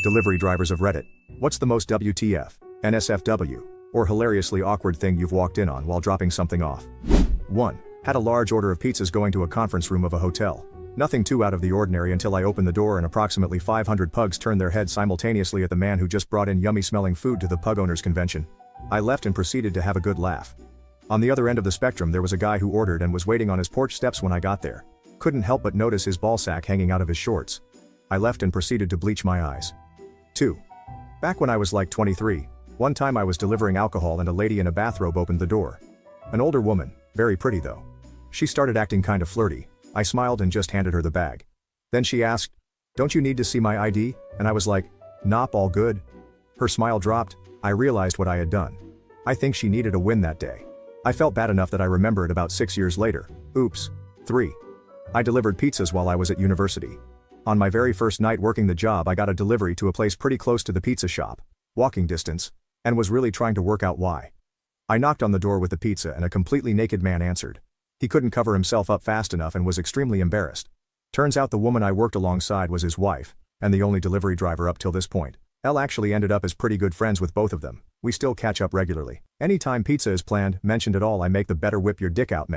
Delivery drivers of Reddit. What's the most WTF, NSFW, or hilariously awkward thing you've walked in on while dropping something off? 1. Had a large order of pizzas going to a conference room of a hotel. Nothing too out of the ordinary until I opened the door and approximately 500 pugs turned their heads simultaneously at the man who just brought in yummy-smelling food to the pug owners convention. I left and proceeded to have a good laugh. On the other end of the spectrum there was a guy who ordered and was waiting on his porch steps when I got there. Couldn't help but notice his ballsack hanging out of his shorts. I left and proceeded to bleach my eyes. 2. Back when I was like 23, one time I was delivering alcohol and a lady in a bathrobe opened the door. An older woman, very pretty though. She started acting kind of flirty. I smiled and just handed her the bag. Then she asked, "Don't you need to see my ID?" And I was like, "Nope, all good." Her smile dropped. I realized what I had done. I think she needed a win that day. I felt bad enough that I remember it about 6 years later. Oops. 3. I delivered pizzas while I was at university. On my very first night working the job I got a delivery to a place pretty close to the pizza shop, walking distance, and was really trying to work out why. I knocked on the door with the pizza and a completely naked man answered. He couldn't cover himself up fast enough and was extremely embarrassed. Turns out the woman I worked alongside was his wife, and the only delivery driver up till this point. Elle actually ended up as pretty good friends with both of them. We still catch up regularly. Anytime pizza is planned, mentioned at all, I make the better whip your dick out mate.